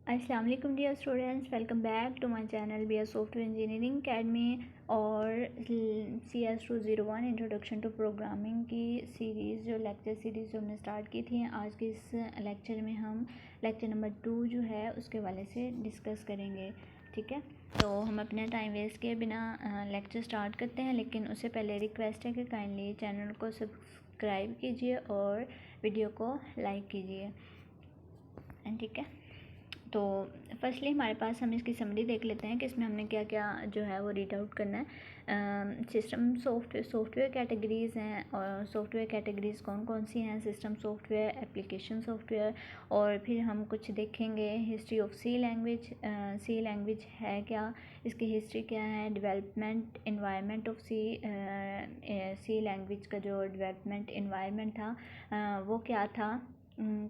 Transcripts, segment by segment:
अस्सलाम वालेकुम dear students, welcome back to my channel B S software engineering academy और CS201 introduction to programming की series जो lecture series जो हमने स्टार्ट की थी। आज के इस लेक्चर में हम लेक्चर नंबर 2 जो है उसके वाले से डिस्कस करेंगे। ठीक है, तो हम अपना टाइम वेस्ट किए बिना लेक्चर स्टार्ट करते हैं, लेकिन उससे पहले रिक्वेस्ट है कि काइंडली चैनल को सब्सक्राइब कीजिए और वीडियो को लाइक कीजिए। ठीक है, तो फर्स्टली हमारे पास हम इसकी समरी देख लेते हैं कि इसमें हमने क्या क्या जो है वो रीड आउट करना है। सिस्टम सॉफ्टवेयर कैटेगरीज़ हैं, और सॉफ्टवेयर कैटेगरीज़ कौन कौन सी हैं, सिस्टम सॉफ्टवेयर, एप्लीकेशन सॉफ्टवेयर, और फिर हम कुछ देखेंगे history of C language. C language है क्या, इसकी हिस्ट्री क्या है, development environment of C language का जो डेवलपमेंट इन्वायरमेंट था वो क्या था,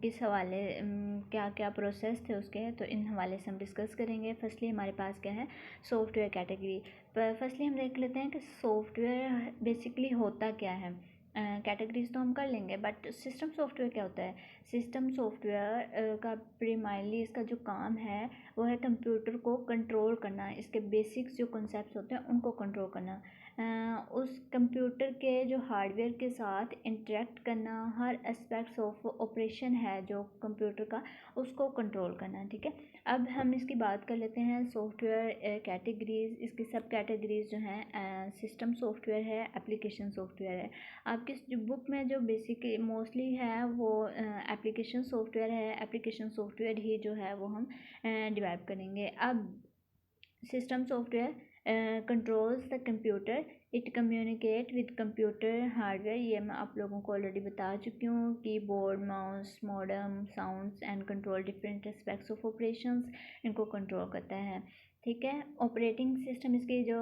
किस हवाले क्या क्या प्रोसेस थे उसके, तो इन हवाले से हम डिस्कस करेंगे। फर्स्टली हमारे पास क्या है, सॉफ्टवेयर कैटेगरी। फर्स्टली हम देख लेते हैं कि सॉफ्टवेयर बेसिकली होता क्या है। कैटेगरीज तो हम कर लेंगे, बट सिस्टम सॉफ्टवेयर क्या होता है। सिस्टम सॉफ्टवेयर का प्राइमरीली इसका जो काम है वो है कंप्यूटर को कंट्रोल करना, इसके बेसिक्स जो कॉन्सेप्ट्स होते हैं उनको कंट्रोल करना, उस कंप्यूटर के जो हार्डवेयर के साथ इंटरेक्ट करना, हर एस्पेक्ट्स ऑफ ऑपरेशन है जो कंप्यूटर का उसको कंट्रोल करना। ठीक है, अब हम इसकी बात कर लेते हैं सॉफ्टवेयर कैटेगरीज। इसकी सब कैटेगरीज जो हैं, सिस्टम सॉफ्टवेयर है, एप्लीकेशन सॉफ्टवेयर है। आपकी जो बुक में जो बेसिक मोस्टली है वो एप्लीकेशन सॉफ्टवेयर है। एप्लीकेशन सॉफ्टवेयर ही जो है वो हम डिवेलप करेंगे। अब system software controls the computer, it communicate with computer hardware. ये मैं आप लोगों को ऑलरेडी बता चुकी हूँ, keyboard, mouse, modem, sounds and control different aspects of operations, इनको कंट्रोल करता है। ठीक है, ऑपरेटिंग सिस्टम इसकी जो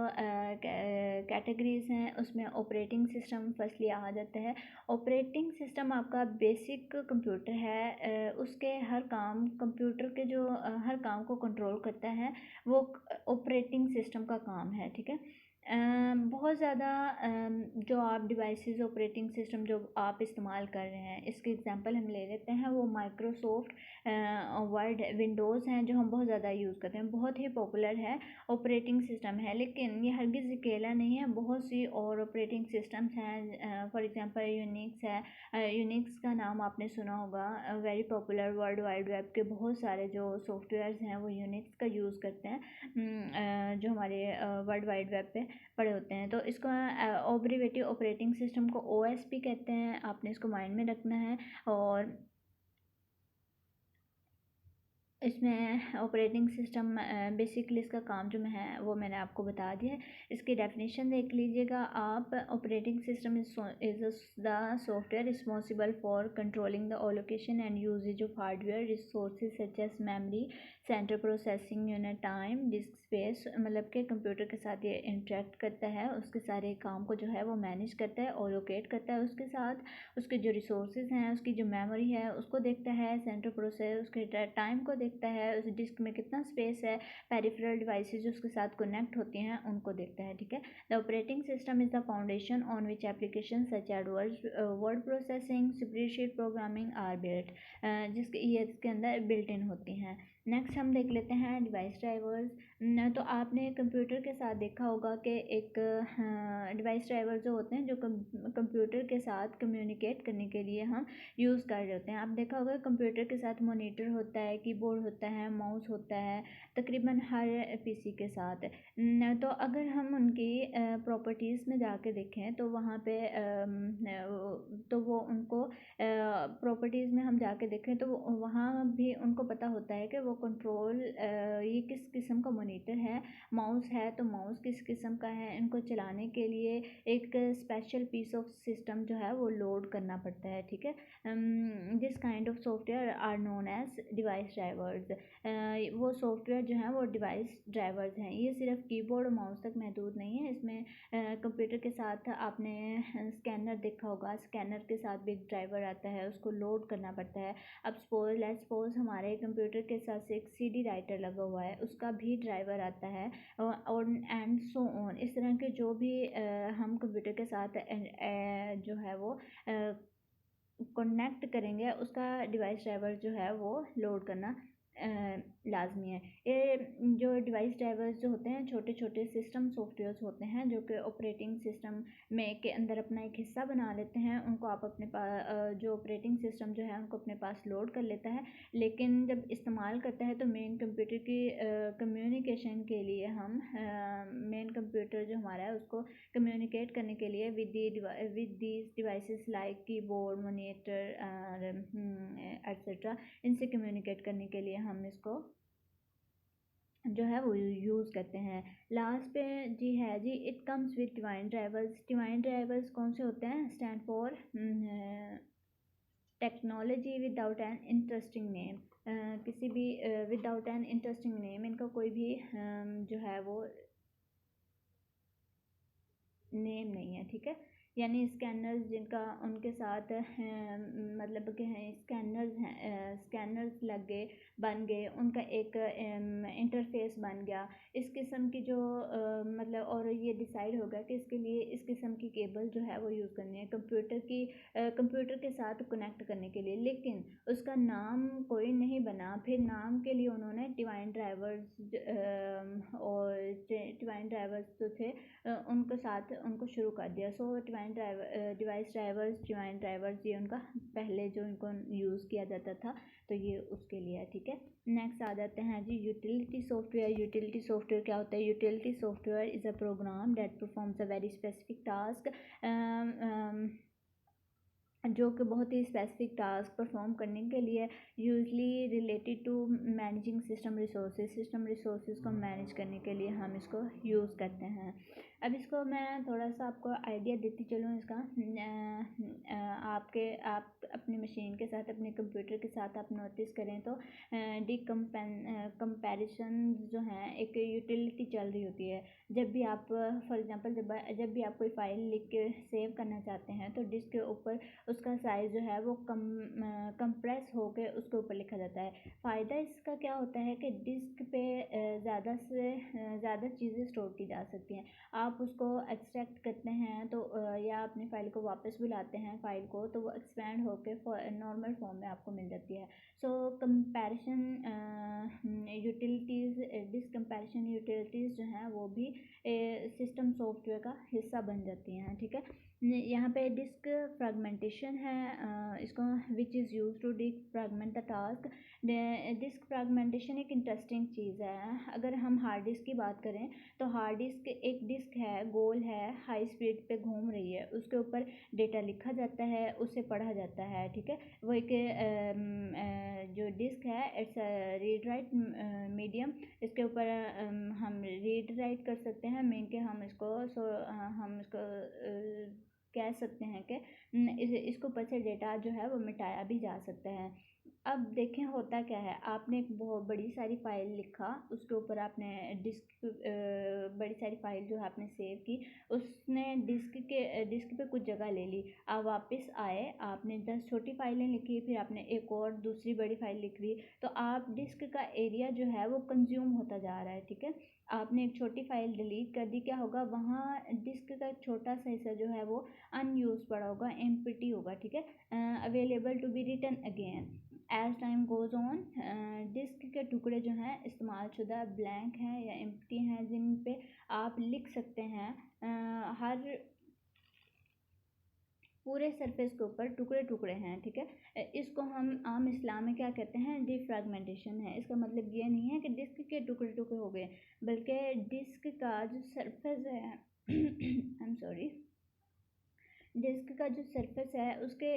कैटेगरीज हैं उसमें ऑपरेटिंग सिस्टम फर्स्टली आ जाता है। ऑपरेटिंग सिस्टम आपका बेसिक कंप्यूटर है, उसके हर काम कंप्यूटर के जो हर काम को कंट्रोल करता है, वो ऑपरेटिंग सिस्टम का काम है। ठीक है, बहुत ज़्यादा जो आप डिवाइसेस ऑपरेटिंग सिस्टम जो आप इस्तेमाल कर रहे हैं, इसके एग्जांपल हम ले लेते हैं, वो माइक्रोसॉफ्ट वर्ड, विंडोज़ हैं जो हम बहुत ज़्यादा यूज़ करते हैं, बहुत ही पॉपुलर है ऑपरेटिंग सिस्टम है। लेकिन ये हरगिज़ अकेला नहीं है, बहुत सी और ऑपरेटिंग सिस्टम्स हैं। फॉर एग्जांपल यूनिक्स है, यूनिक्स का नाम आपने सुना होगा, very popular, world wide web के बहुत सारे जो सॉफ्टवेयर्स हैं वो यूनिक्स का यूज़ करते हैं, जो हमारे वर्ल्ड वाइड वेब पे पड़े होते हैं। तो इसको ऑब्रिवेटिव ऑपरेटिंग सिस्टम को OS भी कहते हैं, आपने इसको माइंड में रखना है। और इसमें ऑपरेटिंग सिस्टम बेसिकली इसका काम जो है वो मैंने आपको बता दिया है। इसकी डेफिनेशन देख लीजिएगा आप। Operating system is the software responsible for controlling the allocation and usages of hardware resources such as memory, central processing unit, time, disk space. मतलब कि कंप्यूटर के साथ ये इंटरेक्ट करता है, उसके सारे काम को जो है वो मैनेज करता है, एलोकेट करता है, उसके साथ उसके जो रिसोर्सेज हैं, उसकी जो मेमोरी है उसको देखता है, सेंट्रल प्रोसेस उसके टाइम को देखता है, उस डिस्क में कितना स्पेस है, पेरिफेरल डिवाइसेस जो उसके साथ कनेक्ट होती हैं उनको देखता है। ठीक है, the operating system is the foundation on which application such as word processing, spreadsheet programming are built, जिसके ये इसके अंदर बिल्ट इन होती हैं। नेक्स्ट हम देख लेते हैं डिवाइस ड्राइवर्स। तो आपने कंप्यूटर के साथ देखा होगा कि एक डिवाइस ड्राइवर जो होते हैं जो कंप्यूटर के साथ कम्युनिकेट करने के लिए हम यूज़ कर रहे होते हैं। आप देखा होगा कंप्यूटर के साथ मॉनिटर होता है, कीबोर्ड होता है, माउस होता है, तकरीबन हर PC के साथ। तो अगर हम उनकी प्रॉपर्टीज़ में जाके देखें तो वहाँ पे तो वो उनको प्रॉपर्टीज़ में हम जाके देखें तो वहाँ भी उनको पता होता है कि वो कंट्रोल ये किस किस्म का मॉनिटर है, माउस है तो माउस किस किस्म का है। इनको चलाने के लिए एक स्पेशल पीस ऑफ सिस्टम जो है वो लोड करना पड़ता है। ठीक है, this kind of software are known as device drivers. वो सॉफ्टवेयर जो हैं वो डिवाइस ड्राइवर्स हैं। ये सिर्फ कीबोर्ड और माउस तक महदूद नहीं है, इसमें कंप्यूटर के साथ आपने स्कैनर देखा होगा, स्कैनर के साथ भी एक ड्राइवर आता है, उसको लोड करना पड़ता है। अब लेट्स सपोज हमारे कंप्यूटर के साथ एक CD राइटर लगा हुआ है, उसका भी ड्राइवर आता है, और एंड सो ऑन। इस तरह के जो भी हम कंप्यूटर के साथ जो है वो कनेक्ट करेंगे उसका डिवाइस ड्राइवर जो है वो लोड करना लाजमी है। ये जो डिवाइस ड्राइवर्स जो होते हैं छोटे छोटे सिस्टम सॉफ्टवेयर्स होते हैं जो कि ऑपरेटिंग सिस्टम में के अंदर अपना एक हिस्सा बना लेते हैं। उनको आप अपने पास जो ऑपरेटिंग सिस्टम जो है उनको अपने पास लोड कर लेता है, लेकिन जब इस्तेमाल करता है तो मेन कंप्यूटर की कम्युनिकेशन के लिए हम मेन कंप्यूटर जो हमारा है उसको कम्युनिकेट करने के लिए with these devices like keyboard, monitor etcetera, इनसे कम्युनिकेट करने के लिए हम इसको जो है वो यूज़ करते हैं। लास्ट पे जी है जी, it comes with TWAIN drivers. TWAIN drivers कौन से होते हैं? Stand for technology without an interesting name. किसी भी विदाउट एन इंटरेस्टिंग नेम, इनका कोई भी जो है वो नेम नहीं है, ठीक है। यानी स्कैनर्स जिनका उनके साथ मतलब कि हैं स्कैनर्स हैं, स्कैनर्स लग गए, बन गए, उनका एक इंटरफेस बन गया इस किस्म की जो मतलब, और ये डिसाइड होगा कि इसके लिए इस किस्म की केबल जो है वो यूज़ करनी है कंप्यूटर के साथ कनेक्ट करने के लिए, लेकिन उसका नाम कोई नहीं बना। फिर नाम के लिए उन्होंने डिवाइन ड्राइवर्स और डिवाइन ड्राइवर्स जो थे उनके साथ उनको शुरू कर दिया। सो डिवाइस ड्राइवर्स ये उनका पहले जो इनको यूज़ किया जाता था, तो ये उसके लिए है, ठीक है। नेक्स्ट आ जाते हैं जी यूटिलिटी सॉफ्टवेयर। यूटिलिटी सॉफ्टवेयर क्या होता है? Utility software is a program that performs a very specific task, जो कि बहुत ही स्पेसिफिक टास्क परफॉर्म करने के लिए usually related to managing system resources को मैनेज करने के लिए हम इसको यूज़ करते हैं। अब इसको मैं थोड़ा सा आपको आइडिया देती चलूँ इसका। आप अपनी मशीन के साथ, अपने कंप्यूटर के साथ आप नोटिस करें तो कंपैरिजन जो हैं एक यूटिलिटी चल रही होती है। जब भी आप फॉर एग्जांपल जब भी आप कोई फाइल लिख के सेव करना चाहते हैं तो डिस्क के ऊपर उसका साइज़ जो है वो कंप्रेस होकर उसके ऊपर लिखा जाता है। फ़ायदा इसका क्या होता है कि डिस्क पे ज़्यादा से ज़्यादा चीज़ें स्टोर की जा सकती हैं। आप उसको एक्सट्रैक्ट करते हैं तो या अपनी फ़ाइल को वापस बुलाते हैं फ़ाइल को, तो वो एक्सपैंड होकर नॉर्मल फॉर्म में आपको मिल जाती है। So comparison utilities, disk comparison utilities जो हैं वो भी सिस्टम सॉफ्टवेयर का हिस्सा बन जाती हैं, ठीक है। यहाँ पे डिस्क फ्रैगमेंटेशन है, इसको which is use to fragment the task. Disk fragmentation एक इंटरेस्टिंग चीज़ है। अगर हम हार्ड डिस्क की बात करें तो हार्ड डिस्क एक डिस्क है, गोल है, हाई स्पीड पे घूम रही है, उसके ऊपर डेटा लिखा जाता है, उसे पढ़ा जाता है, ठीक है। वो एक जो डिस्क है इट्स रीड राइट मीडियम, इसके ऊपर हम रीड राइट कर सकते हैं, मेन के हम इसको हम इसको कह सकते हैं कि इसको ऊपर से डेटा जो है वो मिटाया भी जा सकता है। अब देखें होता क्या है, आपने एक बहुत बड़ी सारी फाइल लिखा, उसके ऊपर आपने बड़ी सारी फाइल जो है आपने सेव की, उसने डिस्क पे कुछ जगह ले ली। आप वापस आए, आपने 10 छोटी फाइलें लिखी, फिर आपने एक और दूसरी बड़ी फाइल लिख ली, तो आप डिस्क का एरिया जो है वो कंज्यूम होता जा रहा है, ठीक है। आपने एक छोटी फाइल डिलीट कर दी, क्या होगा वहाँ डिस्क का छोटा सा हिस्सा जो है वो अनयूज पड़ा होगा, एम्प्टी होगा, ठीक है। Available to be written again as time goes on. Disk के टुकड़े जो हैं इस्तेमाल शुदा ब्लैंक हैं या एम्प्टी हैं, जिन पे आप लिख सकते हैं। हर पूरे सरफेस के ऊपर टुकड़े टुकड़े हैं, ठीक है। इसको हम आम इस्लाम में क्या कहते हैं? डिफ्रैगमेंटेशन है। इसका मतलब ये नहीं है कि डिस्क के टुकड़े टुकड़े हो गए, बल्कि डिस्क का जो सरफेस है आई एम सॉरी, डिस्क का जो सरफेस है उसके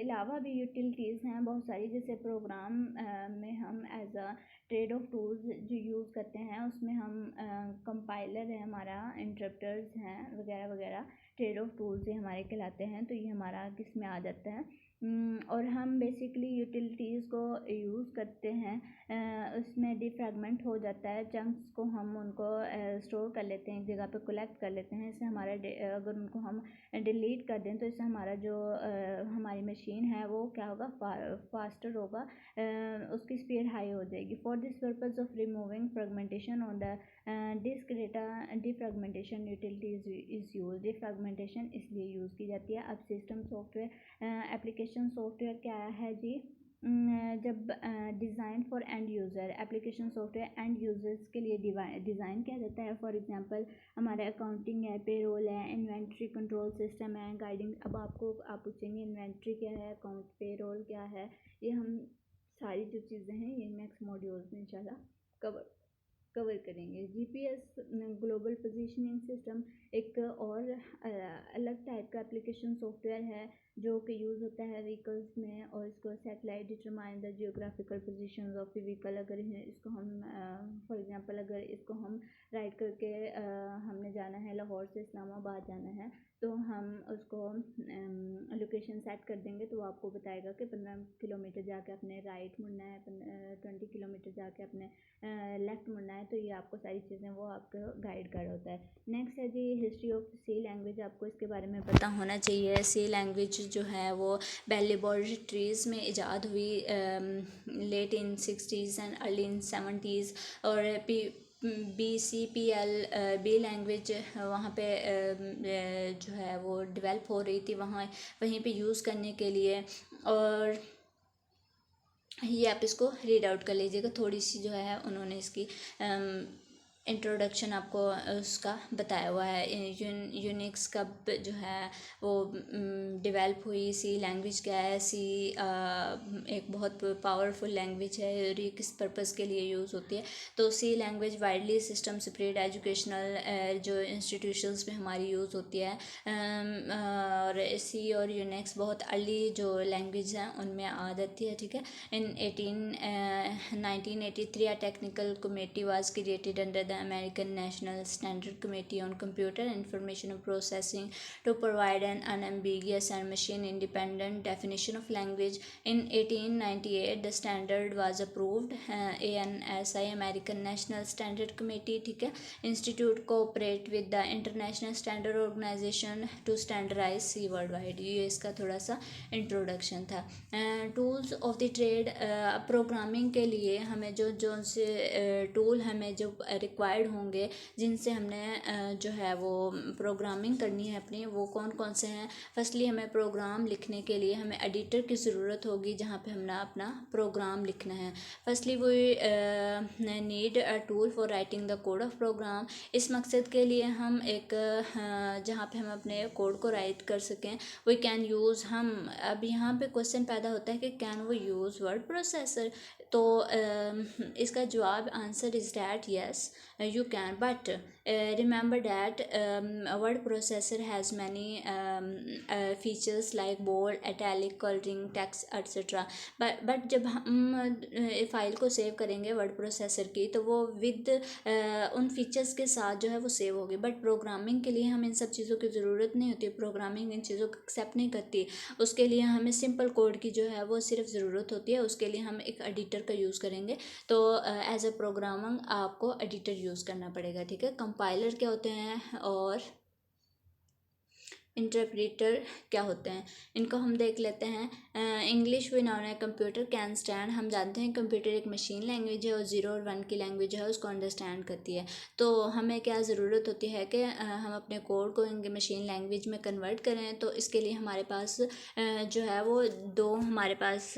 अलावा भी यूटिलिटीज़ हैं बहुत सारी, जैसे प्रोग्राम में हम as a trade off tools जो यूज़ करते हैं, उसमें हम कंपाइलर है हमारा, इंटरप्टर्स हैं वगैरह वगैरह, ट्रेड ऑफ टूल्स ये हमारे कहलाते हैं। तो ये हमारा किस में आ जाता है, और हम बेसिकली यूटिलिटीज़ को यूज़ करते हैं, उसमें डिफ्रैगमेंट हो जाता है, चंक्स को हम उनको स्टोर कर लेते हैं, एक जगह पे कलेक्ट कर लेते हैं। इससे हमारा अगर उनको हम डिलीट कर दें तो इससे हमारा जो हमारी मशीन है वो क्या होगा, फास्टर होगा, उसकी स्पीड हाई हो जाएगी। For this purpose of removing fragmentation on the disk data, defragmentation utility is use. Defragmentation इसलिए यूज़ की जाती है। अब सिस्टम सॉफ्टवेयर, एप्लीकेशन सॉफ्टवेयर क्या है जी? जब design for end user, application software end users के लिए डिज़ाइन किया जाता है। फॉर एग्जांपल हमारा अकाउंटिंग है, पेरोल है, इन्वेंट्री कंट्रोल सिस्टम है, गाइडिंग। अब आप पूछेंगे इन्वेंट्री क्या है, अकाउंट पेरोल क्या है, ये हम सारी जो चीज़ें हैं ये नेक्स्ट मॉड्यूल्स में इंशाल्लाह कवर करेंगे। जीपीएस ग्लोबल पोजीशनिंग सिस्टम एक और अलग टाइप का एप्लीकेशन सॉफ्टवेयर है जो कि यूज़ होता है व्हीकल्स में, और इसको satellite determine the geographical positions of the vehicle. अगर इसको हम फॉर एग्जांपल अगर इसको हम राइड करके हमने जाना है, लाहौर से इस्लामाबाद जाना है, तो हम उसको लोकेशन सेट कर देंगे तो वो आपको बताएगा कि 15 किलोमीटर जाके अपने राइट मुड़ना है, 20 किलोमीटर जाके अपने लेफ़्ट मुड़ना है। तो ये आपको सारी चीज़ें वो आपको गाइड कर होता है। नेक्स्ट है जी हिस्ट्री ऑफ सी लैंग्वेज, आपको इसके बारे में पता होना चाहिए। सी लैंग्वेज जो है वो लेबॉर्ट्रीज़ में ईजाद हुई late in 60s and early in 70s, और BCPL बी लैंग्वेज वहाँ पे जो है वो डेवलप हो रही थी वहीं पे यूज़ करने के लिए। और ये आप इसको रीड आउट कर लीजिएगा, थोड़ी सी जो है उन्होंने इसकी इंट्रोडक्शन आपको उसका बताया हुआ है। यूनिक्स कब जो है वो डेवलप हुई, सी लैंग्वेज क्या है, सी एक बहुत पावरफुल लैंग्वेज है और ये किस पर्पज़ के लिए यूज़ होती है। तो C language widely system separate educational जो इंस्टीट्यूशंस में हमारी यूज़ होती है। और सी और यूनिक्स बहुत अर्ली जो लैंग्वेज हैं उनमें आ जाती है, ठीक है। In 1983, a technical committee was created under the American National Standard Committee on Computer Information Processing to provide an unambiguous and machine-independent definition of language. In 1898, the standard was approved. ANSI, American National Standard Committee, ठीक है, Institute cooperate with the International Standard Organization to standardize C worldwide। ये इसका थोड़ा सा introduction था। Tools of the trade, programming के लिए हमें जो से टूल हमें जो रिक्वायर्ड होंगे जिनसे हमने जो है वो प्रोग्रामिंग करनी है अपनी, वो कौन कौन से हैं। फर्स्टली हमें प्रोग्राम लिखने के लिए हमें एडिटर की ज़रूरत होगी जहाँ पे हमने अपना प्रोग्राम लिखना है। Firstly we need a tool for writing the code of program. इस मकसद के लिए हम एक जहाँ पे हम अपने कोड को राइट कर सकें, वी कैन यूज़, हम अब यहाँ पे क्वेश्चन पैदा होता है कि कैन वो यूज़ वर्ड प्रोसेसर। तो इसका जवाब answer is that yes you can, but remember that word processor has many features like bold, italic, coloring, text etc. but जब हम फाइल को सेव करेंगे वर्ड प्रोसेसर की तो वो विद उन फीचर्स के साथ जो है वो सेव होगी। बट प्रोग्रामिंग के लिए हम इन सब चीज़ों की ज़रूरत नहीं होती, प्रोग्रामिंग इन चीज़ों को एक्सेप्ट नहीं करती। उसके लिए हमें सिंपल कोड की जो है वो सिर्फ ज़रूरत होती है, उसके लिए हम एक एडिटर का यूज़ करेंगे। तो एज अ प्रोग्रामर आपको एडिटर यूज़ करना पड़ेगा, ठीक है। कंपाइलर क्या होते हैं और इंटरप्रेटर क्या होते हैं, इनको हम देख लेते हैं। इंग्लिश वी नाउन है कंप्यूटर कैन स्टैंड, हम जानते हैं कंप्यूटर एक मशीन लैंग्वेज है और 0 और 1 की लैंग्वेज है उसको अंडरस्टैंड करती है। तो हमें क्या ज़रूरत होती है कि हम अपने कोड को मशीन लैंग्वेज में कन्वर्ट करें। तो इसके लिए हमारे पास जो है वो दो हमारे पास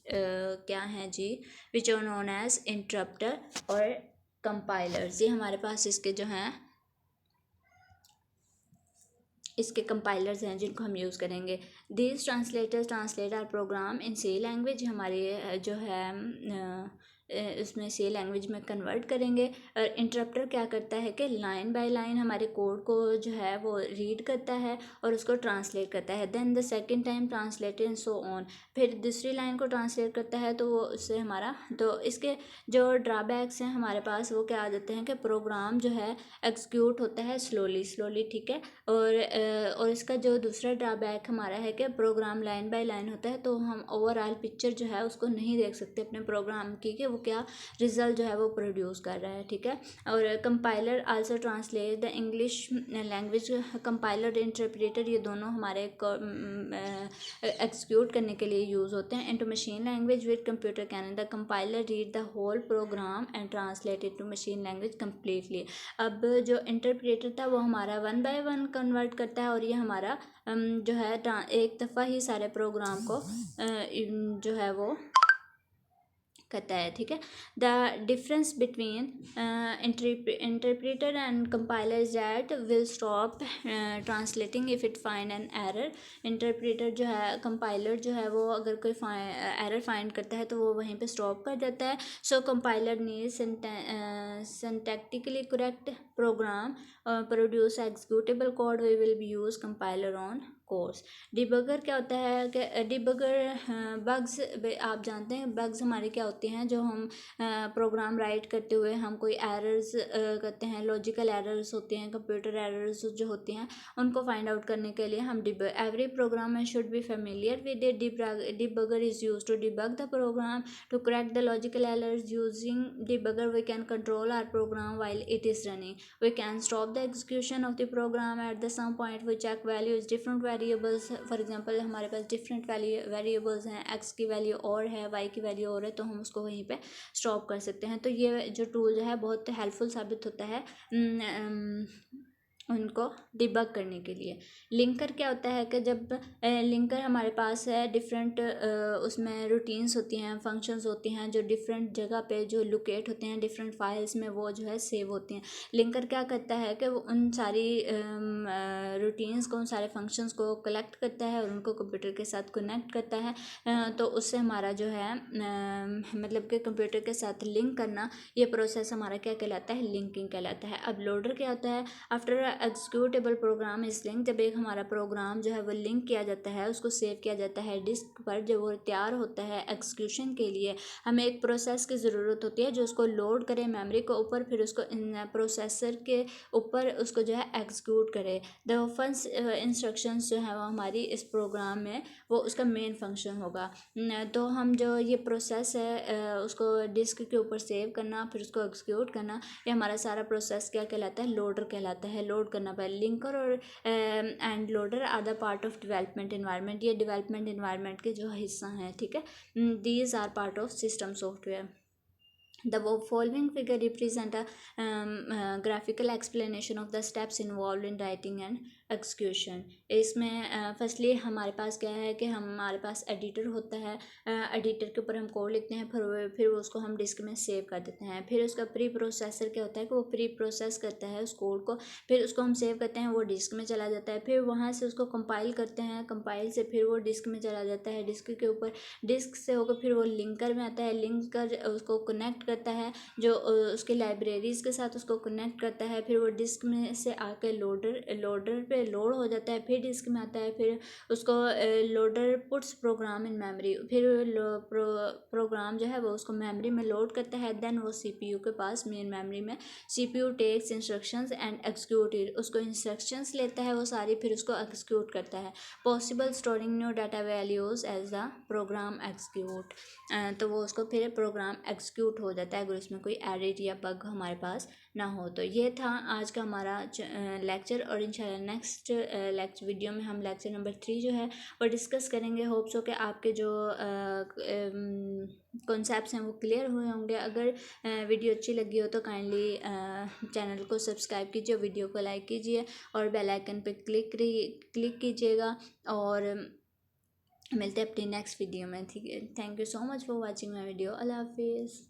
क्या हैं जी, which are known as interpreter और कंपाइलर्स। ये हमारे पास इसके जो हैं इसके कंपाइलर्स हैं जिनको हम यूज़ करेंगे। These translators translate are program in C language, हमारे जो है उसमें सी लैंग्वेज में कन्वर्ट करेंगे। और इंटरप्टर क्या करता है कि लाइन बाय लाइन हमारे कोड को जो है वो रीड करता है और उसको ट्रांसलेट करता है। Then the second time translated and so on, फिर दूसरी लाइन को ट्रांसलेट करता है तो वो उससे हमारा, तो इसके जो ड्रॉबैक्स हैं हमारे पास वो क्या आ जाते हैं कि प्रोग्राम जो है एग्जीक्यूट होता है स्लोली, ठीक है। और इसका जो दूसरा ड्रॉबैक हमारा है कि प्रोग्राम लाइन बाय लाइन होता है तो हम ओवरऑल पिक्चर जो है उसको नहीं देख सकते अपने प्रोग्राम की कि वो क्या रिज़ल्ट जो है वो प्रोड्यूस कर रहा है, ठीक है। और compiler also translate the English language, compiler interpreter ये दोनों हमारे एग्जीक्यूट करने के लिए यूज़ होते हैं into machine language with computer can the compiler read the whole program and translate it to machine language completely. अब जो इंटरप्रेटर था वो हमारा 1 बाय 1 कन्वर्ट करता है और ये हमारा जो है एक दफ़ा ही सारे प्रोग्राम को जो है वो करता है, ठीक है। The difference between interpreter and compiler is that will stop translating if it find an error. Interpreter जो है, कंपाइलर जो है वो अगर कोई एरर फाइंड करता है तो वो वहीं पे स्टॉप कर देता है। So compiler need syntactically correct program produce executable code we will be use compiler on course. Debugger क्या होता है कि डिबगर बग्स, आप जानते हैं बग्स हमारे क्या होते हैं, जो हम प्रोग्राम राइट करते हुए हम कोई एरर्स करते हैं, लॉजिकल एरर्स होते हैं, कंप्यूटर एरर्स जो होती हैं उनको फाइंड आउट करने के लिए हम every program should be familiar with it. Debugger is use to debug the program to crack the logical errors. Using debugger we can control our program while it is running. We can stop the execution of the program at the some point we check values different variables। for example हमारे पास different variables हैं, x की value और है, y की value और है, तो हम उसको वहीं पे स्टॉप कर सकते हैं। तो ये जो टूल जो है बहुत हेल्पफुल साबित होता है उनको डिबग करने के लिए। लिंकर क्या होता है कि जब लिंकर हमारे पास है डिफरेंट उसमें रूटीन्स होती हैं, फंक्शंस होती हैं जो डिफरेंट जगह पे जो लोकेट होते हैं डिफरेंट फाइल्स में, वो जो है सेव होती हैं। लिंकर क्या करता है कि वो उन सारी रूटीन्स को, उन सारे फंक्शंस को कलेक्ट करता है और उनको कंप्यूटर के साथ कनेक्ट करता है। तो उससे हमारा जो है मतलब कि कंप्यूटर के साथ लिंक करना, ये प्रोसेस हमारा क्या कहलाता है, लिंकिंग कहलाता है। अब लोडर क्या होता है, after executable program is link, जब एक हमारा प्रोग्राम जो है वो लिंक किया जाता है, उसको सेव किया जाता है डिस्क पर, जब वो तैयार होता है एग्जीक्यूशन के लिए हमें एक प्रोसेस की ज़रूरत होती है जो उसको लोड करे मेमोरी के ऊपर, फिर उसको प्रोसेसर के ऊपर उसको जो है एग्जीक्यूट करे। द फर्स्ट इंस्ट्रक्शंस जो है वो हमारी इस प्रोग्राम में वो उसका मेन फंक्शन होगा। तो हम जो ये प्रोसेस है उसको डिस्क के ऊपर सेव करना, फिर उसको एग्जीक्यूट करना, ये हमारा सारा प्रोसेस क्या कहलाता है, लोडर कहलाता है। लोड करना पहले लिंकर और and loader are the part of development environment, ये डेवलपमेंट इन्वायरमेंट के जो हिस्सा हैं, ठीक है। These are part of system software. The following figure represent a graphical explanation of the steps involved in writing and execution। इसमें firstly हमारे पास क्या है कि हमारे पास एडिटर होता है, एडिटर के ऊपर हम कोड लिखते हैं, फिर उसको हम डिस्क में सेव कर देते हैं। फिर उसका प्री प्रोसेसर क्या होता है कि वो प्री प्रोसेस करता है उस कोड को, फिर उसको हम सेव करते हैं, वो डिस्क में चला जाता है। फिर वहाँ से उसको कंपाइल करते हैं, कंपाइल से फिर वो डिस्क में चला जाता है, डिस्क के ऊपर, डिस्क से होकर फिर वो लिंकर में आता है, लिंकर उसको कनेक्ट करता है, जो उसके लाइब्रेरीज़ के साथ उसको कनेक्ट करता है, फिर वो डिस्क में से आकर लोडर पे लोड हो जाता है, फिर डिस्क में आता है, फिर उसको loader puts program in memory, फिर प्रोग्राम जो है वो उसको मेमोरी में लोड करता है। देन वो सीपीयू के पास मेन मेमोरी में, CPU takes instructions and execute it, उसको इंस्ट्रक्शंस लेता है वो सारी, फिर उसको एग्जीक्यूट करता है। Possible storing new data values as the program execute, तो वो उसको फिर प्रोग्राम एग्जीक्यूट हो जाता है अगर उसमें कोई एडिट या बग हमारे पास ना हो। तो ये था आज का हमारा लेक्चर, और इंशाल्लाह नेक्स्ट लेक्चर वीडियो में हम लेक्चर नंबर 3 जो है वो डिस्कस करेंगे। होप्स हो कि आपके जो कॉन्सेप्ट्स हैं वो क्लियर हुए होंगे। अगर वीडियो अच्छी लगी हो तो काइंडली चैनल को सब्सक्राइब कीजिए, वीडियो को लाइक कीजिए और बेल आइकन पे क्लिक कीजिएगा, और मिलते हैं अपनी नेक्स्ट वीडियो में, ठीक है। Thank you so much for watching my video. अल्लाह हाफिज़।